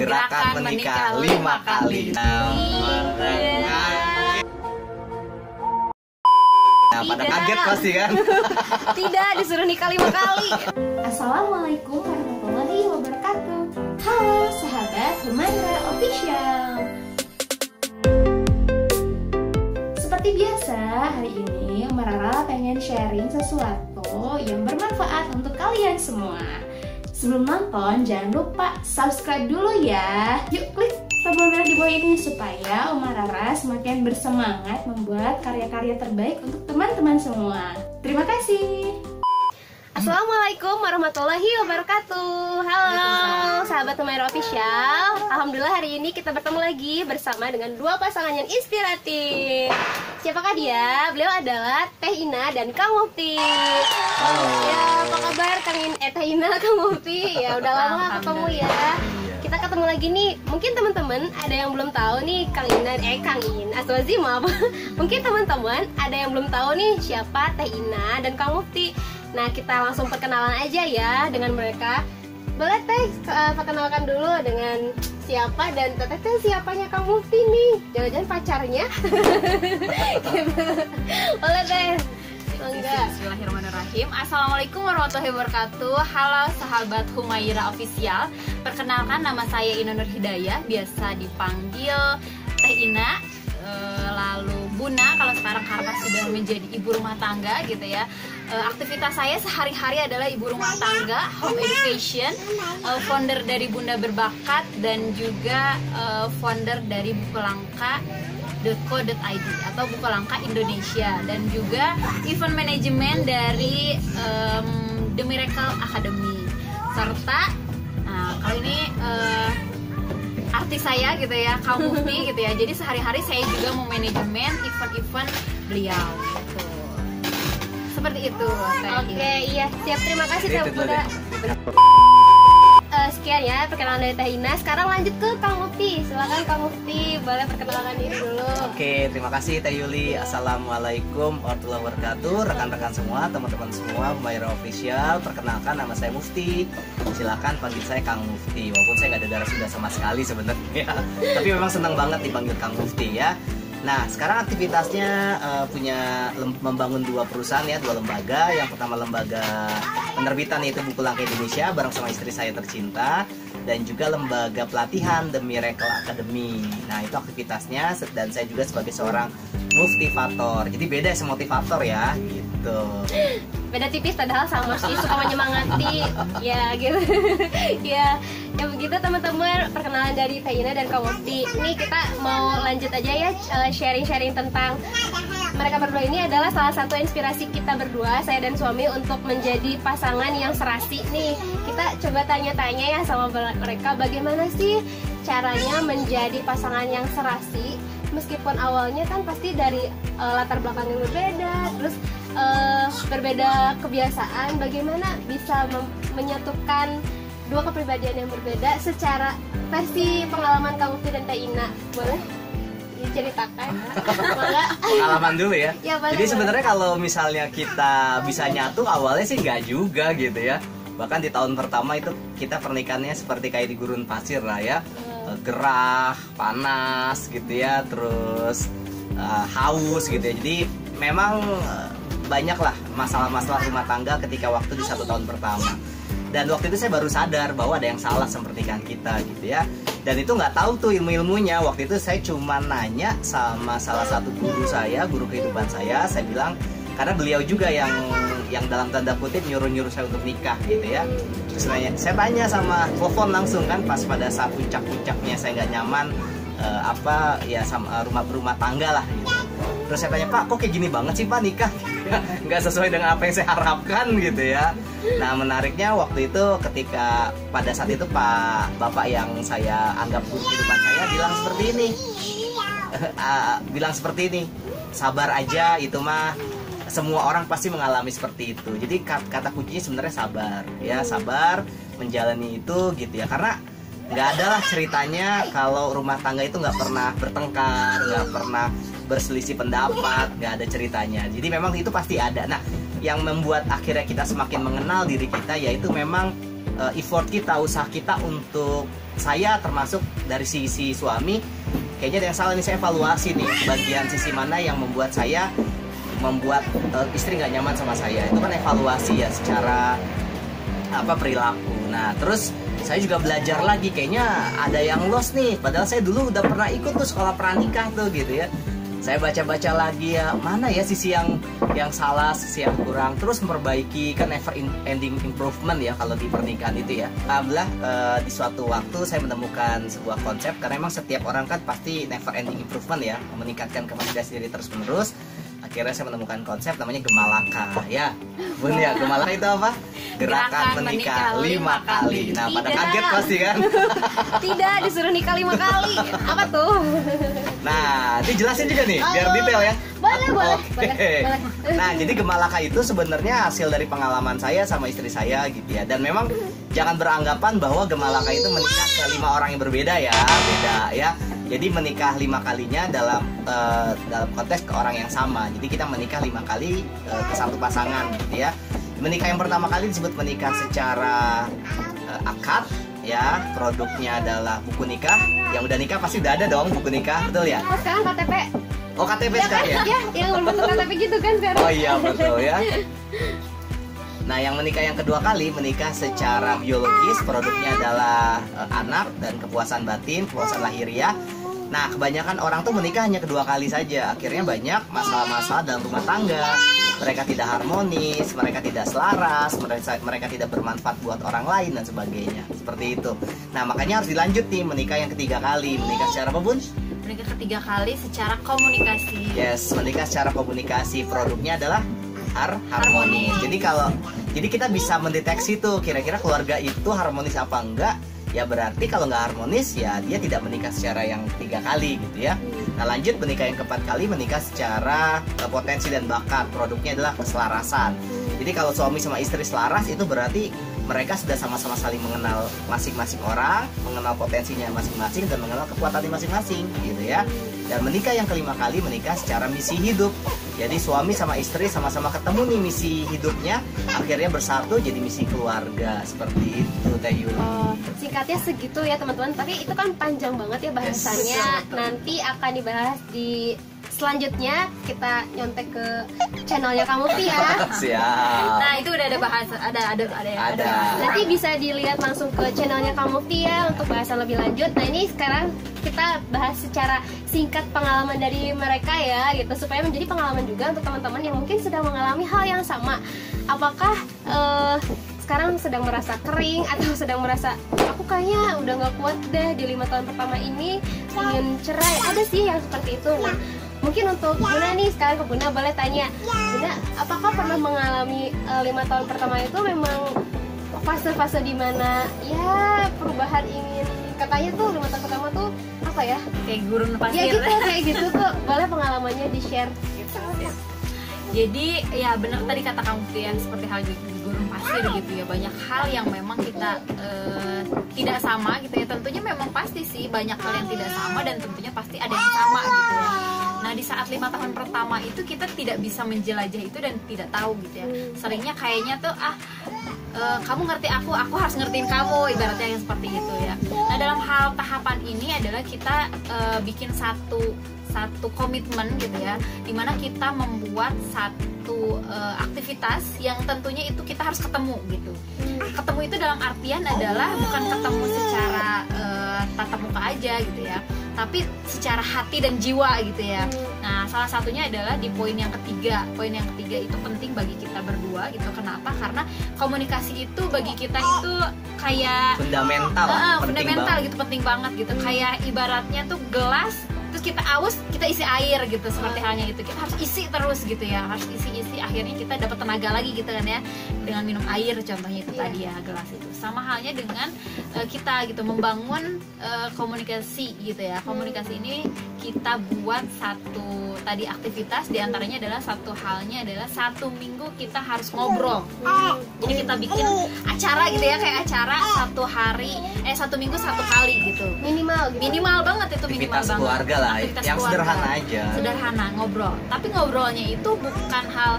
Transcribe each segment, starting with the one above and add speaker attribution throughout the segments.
Speaker 1: Gerakan Menikah 5 kali. Nah, pada kaget pasti kan?
Speaker 2: Tidak, disuruh nikah 5 kali.
Speaker 3: Assalamualaikum warahmatullahi wabarakatuh. Halo sahabat Humaira Official. Seperti biasa, hari ini Marara pengen sharing sesuatu yang bermanfaat untuk kalian semua. Sebelum nonton, jangan lupa subscribe dulu ya. Yuk klik tombol merah di bawah ini supaya Marara semakin bersemangat membuat karya-karya terbaik untuk teman-teman semua. Terima kasih.
Speaker 2: Assalamualaikum warahmatullahi wabarakatuh. Halo sahabat Humaira Official. Alhamdulillah hari ini kita bertemu lagi bersama dengan dua pasangan yang inspiratif. Siapakah dia? Beliau adalah Teh Ina dan Kang Mufti.
Speaker 1: Halo.
Speaker 2: Ya, apa kabar Teh Ina, Kang Mufti? Ya udah lama gak ketemu ya. Kita ketemu lagi nih. Mungkin teman-teman ada yang belum tahu nih Kang In, Aswazi maaf. Mungkin teman-teman ada yang belum tahu nih siapa Teh Ina dan Kang Mufti. Nah, kita langsung perkenalan aja ya dengan mereka. Boleh Teh perkenalkan dulu dengan siapa dan Teh siapanya Kang Mufti nih? Jangan-jangan pacarnya? Boleh Teh. Enggak.
Speaker 4: Bismillahirrahmanirrahim. Assalamualaikum warahmatullahi wabarakatuh. Halo sahabat Humaira Official. Perkenalkan, nama saya Ina Nur Hidayah, biasa dipanggil Teh Ina, lalu Buna kalau sekarang karena sudah menjadi ibu rumah tangga gitu ya. Aktivitas saya sehari-hari adalah ibu rumah tangga, home education, founder dari Bunda Berbakat, dan juga founder dari Bukalankah.co.id atau Bukalankah Indonesia, dan juga event manajemen dari The Miracle Academy, serta kali ini artis saya gitu ya, Kang Mufti gitu ya. Jadi sehari-hari saya juga memanajemen event-event beliau gitu. Seperti itu.
Speaker 2: Oke, iya. Siap, terima kasih Teh Bunda. Sekian ya perkenalan dari Teh Ina. Sekarang lanjut ke Kang Mufti. Silakan Kang Mufti, boleh perkenalkan diri dulu.
Speaker 1: Oke, terima kasih Teh Yuli. Assalamualaikum warahmatullahi wabarakatuh. Rekan-rekan semua, teman-teman semua, Humaira Official. Perkenalkan, nama saya Mufti. Silakan panggil saya Kang Mufti. Walaupun saya nggak ada darah Sunda sama sekali sebenarnya. Tapi memang senang banget dipanggil Kang Mufti ya. Nah, sekarang aktivitasnya membangun dua perusahaan ya, dua lembaga. Yang pertama lembaga penerbitan yaitu Bukalankah Indonesia bareng sama istri saya tercinta, dan juga lembaga pelatihan The Miracle Academy. Nah, itu aktivitasnya, dan saya juga sebagai seorang motivator. Jadi beda sama motivator ya, gitu.
Speaker 2: Beda tipis padahal sama sih, suka menyemangati ya gitu. Ya begitu teman-teman, perkenalan dari Teh Ina dan Kang Mufti. Ini kita mau lanjut aja ya, sharing-sharing tentang mereka berdua. Ini adalah salah satu inspirasi kita berdua, saya dan suami, untuk menjadi pasangan yang serasi nih. Kita coba tanya-tanya ya sama mereka, bagaimana sih caranya menjadi pasangan yang serasi, meskipun awalnya kan pasti dari latar belakang yang berbeda, terus berbeda kebiasaan. Bagaimana bisa menyatukan dua kepribadian yang berbeda secara versi pengalaman Kang Mufti dan Teh Ina? Boleh diceritakan?
Speaker 1: Pengalaman dulu ya.
Speaker 2: Ya, boleh,
Speaker 1: jadi sebenarnya kalau misalnya kita bisa nyatu, awalnya sih nggak juga gitu ya. Bahkan di tahun pertama itu kita pernikahannya seperti kayak di gurun pasir lah ya. Gerah, panas gitu ya, terus haus gitu ya. Jadi memang banyak lah masalah-masalah rumah tangga ketika waktu di 1 tahun pertama. Dan waktu itu saya baru sadar bahwa ada yang salah sama pernikahan kita gitu ya. Dan itu nggak tahu tuh ilmu-ilmunya. Waktu itu saya cuma nanya sama salah satu guru saya, guru kehidupan saya bilang, karena beliau juga yang dalam tanda kutip nyuruh saya untuk nikah gitu ya. Terus saya tanya sama telepon langsung kan, pas pada saat puncak-puncaknya saya nggak nyaman sama rumah tangga lah gitu. Terus saya tanya, Pak, kok kayak gini banget sih Pak nikah? Nggak sesuai dengan apa yang saya harapkan gitu ya. Nah, menariknya waktu itu ketika pada saat itu Bapak yang saya anggap guru kehidupan saya bilang seperti ini, sabar aja, itu mah semua orang pasti mengalami seperti itu. Jadi kata kuncinya sebenarnya sabar ya, sabar menjalani itu gitu ya. Karena nggak ada lah ceritanya kalau rumah tangga itu nggak pernah bertengkar, nggak pernah berselisih pendapat, nggak ada ceritanya. Jadi memang itu pasti ada. Nah, yang membuat akhirnya kita semakin mengenal diri kita yaitu memang effort kita, usaha kita untuk saya termasuk dari sisi suami, kayaknya ada yang salah nih, saya evaluasi nih bagian sisi mana yang membuat istri nggak nyaman sama saya. Itu kan evaluasi ya secara perilaku. Nah terus saya juga belajar lagi, kayaknya ada yang lost nih, padahal saya dulu udah pernah ikut tuh sekolah pranikah tuh gitu ya. Saya baca-baca lagi ya, mana ya sisi yang salah, sisi yang kurang, terus memperbaiki, kan never ending improvement ya kalau di pernikahan itu ya. Alhamdulillah di suatu waktu saya menemukan sebuah konsep, karena memang setiap orang kan pasti never ending improvement ya, meningkatkan kapasitas diri terus menerus. Akhirnya saya menemukan konsep namanya Gemalaka ya. Bun ya, Gemalaka itu apa? Gerakan menikah 5 kali. Nah, pada kaget pasti kan?
Speaker 2: Tidak, disuruh nikah 5 kali. Apa tuh?
Speaker 1: Nah, dijelasin juga nih, biar detail ya.
Speaker 2: Boleh.
Speaker 1: Nah, jadi Gemalaka itu sebenarnya hasil dari pengalaman saya sama istri saya gitu ya. Dan memang jangan beranggapan bahwa Gemalaka itu menikah ke 5 orang yang berbeda ya, beda ya. Jadi menikah 5 kalinya dalam konteks ke orang yang sama. Jadi kita menikah 5 kali ke satu pasangan gitu ya. Menikah yang pertama kali disebut menikah secara akad ya. Produknya adalah buku nikah. Yang udah nikah pasti udah ada dong buku nikah, betul ya?
Speaker 2: Oh, sekarang KTP.
Speaker 1: Oh, KTP
Speaker 2: Ya
Speaker 1: sekarang
Speaker 2: kan?
Speaker 1: ya?
Speaker 2: Ya, yang berbentuk KTP gitu kan sekarang.
Speaker 1: Oh iya betul ya. Nah, yang menikah yang kedua kali menikah secara biologis, produknya adalah anak dan kepuasan batin, kepuasan lahiriah. Nah, kebanyakan orang tuh menikah hanya kedua kali saja. Akhirnya banyak masalah-masalah dalam rumah tangga. Mereka tidak harmonis, mereka tidak selaras, mereka tidak bermanfaat buat orang lain dan sebagainya. Seperti itu. Nah, makanya harus dilanjut nih menikah yang ketiga kali. Menikah secara apa, Bun?
Speaker 4: Menikah ketiga kali secara komunikasi.
Speaker 1: Yes, menikah secara komunikasi. Produknya adalah harmonis. Jadi kita bisa mendeteksi tuh kira-kira keluarga itu harmonis apa enggak. Ya berarti kalau nggak harmonis ya dia tidak menikah secara yang 3 kali gitu ya. Nah lanjut menikah yang keempat kali, menikah secara potensi dan bakat. Produknya adalah keselarasan. Jadi kalau suami sama istri selaras itu berarti mereka sudah sama-sama saling mengenal masing-masing orang, mengenal potensinya masing-masing dan mengenal kekuatannya masing-masing gitu ya. Dan menikah yang kelima kali menikah secara misi hidup. Jadi suami sama istri sama-sama ketemu nih misi hidupnya, akhirnya bersatu jadi misi keluarga. Seperti itu Teh Yuli.
Speaker 2: Oh, singkatnya segitu ya teman-teman. Tapi itu kan panjang banget ya bahasannya.
Speaker 1: Yes.
Speaker 2: Nanti akan dibahas di selanjutnya. Kita nyontek ke channelnya Kamu ya.
Speaker 1: Siap.
Speaker 4: Nah, itu udah ada bahasa, ada.
Speaker 2: Nanti bisa dilihat langsung ke channelnya Kamu ya untuk bahasan lebih lanjut. Nah ini sekarang kita bahas secara singkat pengalaman dari mereka ya gitu, supaya menjadi pengalaman juga untuk teman-teman yang mungkin sedang mengalami hal yang sama. Apakah sekarang sedang merasa kering atau sedang merasa aku kayaknya udah nggak kuat deh di 5 tahun pertama ini, ingin cerai. Ada sih yang seperti itu. Nah, mungkin untuk Bunda nih, sekarang ke Bunda boleh tanya, Bunda apakah pernah mengalami 5 tahun pertama itu memang fase-fase dimana ya perubahan ingin, katanya tuh 5 tahun pertama tuh apa ya,
Speaker 4: kayak gurun pasir.
Speaker 2: ya gitu, kayak gitu tuh boleh pengalamannya di share gitu.
Speaker 4: Jadi ya benar tadi kata kamu Fian, seperti hal di gurun pasir gitu ya, banyak hal yang memang kita tidak sama gitu ya. Tentunya memang pasti sih banyak hal yang tidak sama dan tentunya pasti ada yang sama gitu ya. Nah di saat 5 tahun pertama itu kita tidak bisa menjelajah itu dan tidak tahu gitu ya. Seringnya kayaknya tuh kamu ngerti aku harus ngertiin kamu, ibaratnya yang seperti itu ya. Nah dalam hal tahapan ini adalah kita bikin satu komitmen gitu ya, dimana kita membuat satu aktivitas yang tentunya itu kita harus ketemu gitu. Ketemu itu dalam artian adalah bukan ketemu secara tatap muka aja gitu ya, tapi secara hati dan jiwa gitu ya. Nah salah satunya adalah di poin yang ketiga. Poin yang ketiga itu penting bagi kita berdua gitu. Kenapa? Karena komunikasi itu bagi kita itu kayak fundamental gitu, penting banget gitu. Kayak ibaratnya tuh gelas, terus kita aus, kita isi air gitu, seperti halnya itu. Kita harus isi terus gitu ya, harus isi akhirnya kita dapat tenaga lagi gitu kan ya, dengan minum air contohnya itu tadi ya, gelas itu. Sama halnya dengan kita gitu, membangun komunikasi gitu ya. Komunikasi ini kita buat satu tadi aktivitas, diantaranya adalah satu halnya adalah 1 minggu kita harus ngobrol. Jadi kita bikin acara gitu ya, kayak acara 1 minggu 1 kali gitu. Minimal banget itu, minimal
Speaker 1: aktivitas
Speaker 4: banget.
Speaker 1: Keluarga lah,
Speaker 4: Aktivitas
Speaker 1: yang
Speaker 4: keluarga.
Speaker 1: sederhana aja.
Speaker 4: Sederhana, ngobrol. Tapi ngobrolnya itu bukan hal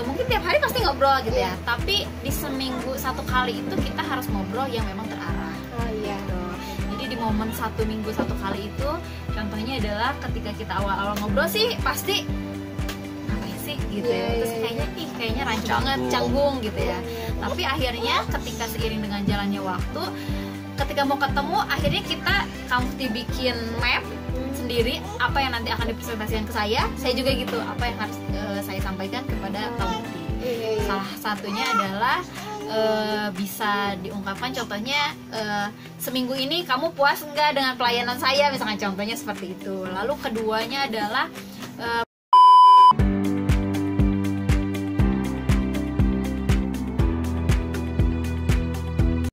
Speaker 4: mungkin tiap hari pasti ngobrol gitu ya, tapi di seminggu satu kali itu kita harus ngobrol yang memang terarah.
Speaker 2: Oh iya.
Speaker 4: Gitu. Jadi di momen 1 minggu 1 kali itu, contohnya adalah ketika kita awal-awal ngobrol sih pasti apa sih gitu ya, terus kayaknya rancu banget, canggung gitu ya. Tapi akhirnya ketika seiring dengan jalannya waktu, ketika mau ketemu, akhirnya kamu dibikin map sendiri apa yang nanti akan dipresentasikan ke saya juga gitu, apa yang harus saya sampaikan kepada kamu. Salah satunya adalah bisa diungkapkan, contohnya seminggu ini kamu puas nggak dengan pelayanan saya, misalkan contohnya seperti itu. Lalu keduanya adalah